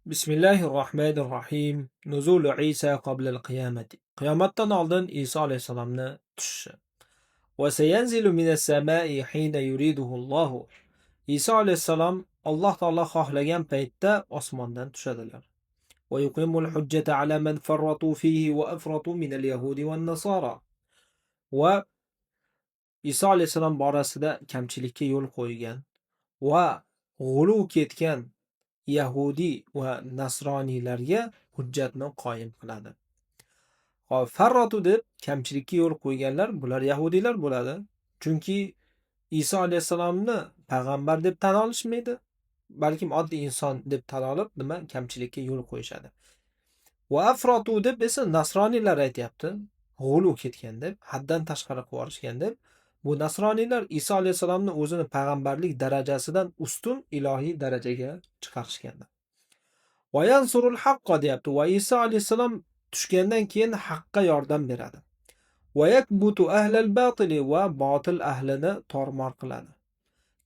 Bismillahirrohmanirrohim. Nuzulu Isa qabla al-qiyamati. Qiyomatdan oldin Iso alayhisalomni tushishi. Va sayanzilu minas samai hina yuriduhu Alloh. Iso alayhisalom Alloh taolo xohlagan paytda osmondan tushadilar. Va yuqimul hujjata ala man farratu fihi va afratu min al-yahudi wan nasara. Va Iso alayhisalom borasida kamchilikka yo'l qo'ygan va g'uluv ketgan Yahudi va nasroniylarga hujjatni qoyim qiladi. Hop, farrotu deb kamchilikka yo'l qo'yganlar bular yahudiylar bo'ladi. Chunki Iso alayhisalomni payg'ambar deb tan olishmaydi, balkim oddiy inson deb tan olib, kamchilikka yo'l qo'yishadi. Va afrotu deb esa nasroniylar aytyapti. G'uluv ketgan deb, haddan tashqari qilib yuborishgan deb. Bu nasroniylar Iso alayhisalomni o'zini payg'ambarlik darajasidan ustun ilohiy darajaga chiqarishganlar. Va yansurul haqqo deyapti. Va Iso alayhisalom tushgandan keyin haqqa yordam beradi. Va yakbutu ahlal batili va botil ahlini tormor qiladi.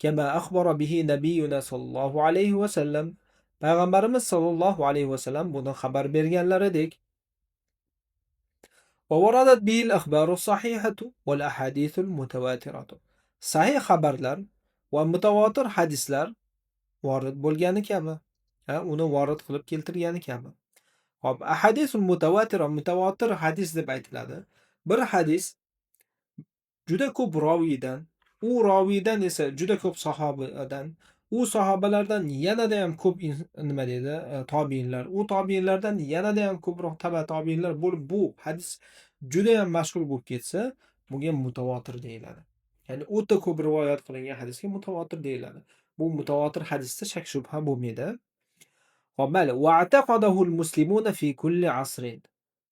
Kama akhbara bihi nabiyuna sallallohu alayhi va sallam. Payg'ambarimiz sallallohu alayhi va sallam buni xabar berganlaridek. Va waradat bil akhbaru sahihatu wal ahadithul mutawatiratu. Sahih xabarlar va mutawatir hadislar vorid bo'lgani kabi, uni vorid qilib keltirgani kabi. Hop, ahadisul mutawatir hadis deb aytiladi. Bir hadis juda ko'p roviydan, u roviydan esa juda ko'p sahobadan, u sahobalardan yanada ham ko'p nima deydi, tobiinlar, u tobiinlardan yanada ham ko'proq taba tobiinlar bo'lib bu hadis juda ham mashhur bo'lib ketsa, bunga mutawatir deyiladi. Ya'ni o'ta ko'p rivoyat qilingan hadisga mutawatir deyiladi. Bu mutawatir hadisda shak shubha bo'lmaydi. Hop, mayli. Wa'taqadahul muslimuna fi kulli asrin.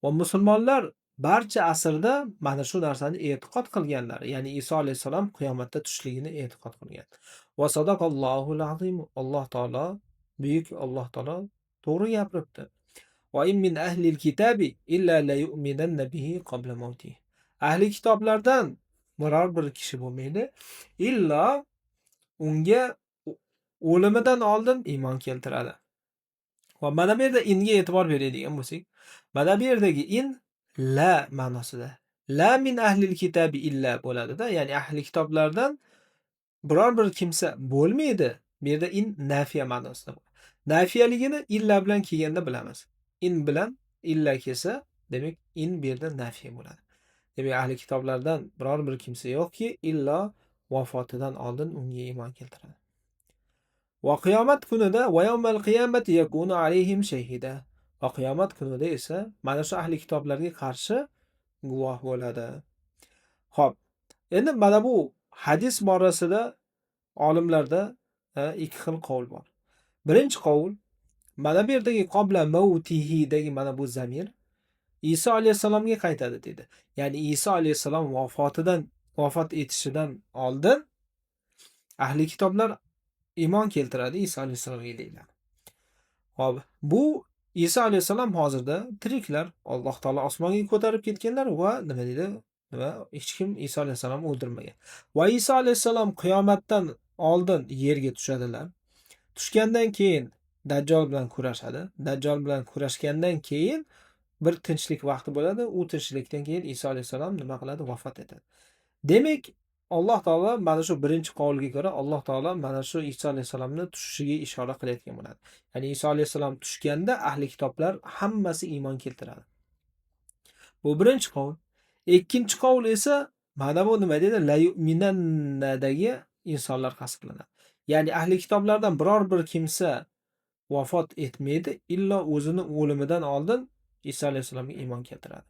Va musulmonlar barcha asrda mana shu narsani e'tiqod qilganlar. Ya'ni Iso alayhisalom qiyomatda tushligini e'tiqod qilgan. Va sadaqallohul azim. Alloh taolo buyuk, Alloh taolo to'g'ri gapiribdi. Va in min ahlil kitabi illa la yu'minanna bihi qabla mawtihi. Ahli kitoblardan biror bir kishi bo'lmaydi, illo unga o'limidan oldin iymon keltiradi. Va mana bu yerda inga e'tibor beradigan bo'lsak, mana bu yerdagi in la ma'nosida. La min ahlil kitabi illa bo'ladida, ya'ni ahli kitoblardan biror bir kimsa bo'lmaydi. Bu yerda in nafiya ma'nosida. Nafiyaligini illa bilan kelganda bilamiz. In bilan illa kelsa, demak in bu yerda nafiya bo'ladi. Demak ahli kitoblardan biror bir kimsa yo'qki, illo vafotidan oldin unga iymon keltiradi. Va qiyomat kunida va yawmal qiyamati yakunu alayhim shahida. Va qiyomat kunida esa mana shu ahli kitoblarga qarshi guvoh bo'ladi. Xo'p, endi mana bu hadis borasida olimlarda ikki xil qavl bor. Birinchi qavl, mana bu yerdagi qabla mavtihi dagi mana bu zamir Iso alayhisalomga qaytadi dedi. Ya'ni Iso alayhisalom vafot etishidan oldin ahli kitoblar iymon keltiradi Iso alayhisalomga deyiladi. Xo'p, bu Iso alayhisalom hozirda tiriklar. Alloh taolo osmonga ko'tarib ketganlar va nima deydi? Hech kim Iso alayhisalomni o'ldirmagan. Va Iso alayhisalom qiyomatdan oldin yerga tushadilar. Tushgandan keyin Dajjal bilan kurashadi. Dajjal bilan kurashgandan keyin bir tinchlik vaqti bo'ladi. U tinchlikdan keyin Iso alayhisalom nima qiladi? Vafot etadi. Demak, Alloh taolo mana shu birinchi qavlga ko'ra Alloh taolo mana shu Iso alayhisalomni tushishiga ishora qilayotgan bo'ladi. Ya'ni Iso alayhisalom tushganda ahli kitoblar hammasi iymon keltiradi. Bu birinchi qavl. Ikkinchi qavl esa mana bu nima deydi? La yu'minannadagi insonlar qasdlanadi. Ya'ni ahli kitoblardan biror bir kimsa vafot etmaydi, illo o'zini o'limidan oldin Iso alayhisalomga iymon keltiradi.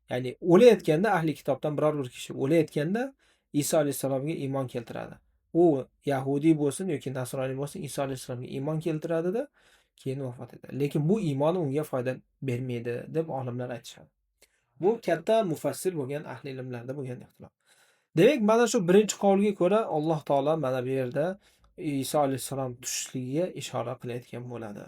Ya'ni o'layotganda ahli kitobdan biror bir kishi o'layotganda Iso alayhisalomga iymon keltiradi. U Yahudi bo'lsin yoki Nasroniy bo'lsin, Iso alayhisalomga iymon keltiradida, keyin vafot etadi. Lekin bu iymoni unga foyda bermaydi deb olimlar aytishadi. Bu katta mufassir bo'lgan ahli ilmlarda bo'lgan ixtilof. Demak, mana shu birinchi qavlga ko'ra Alloh taolo mana bu yerda Iso alayhisalom tushishligiga ishora qilayotgan bo'ladi.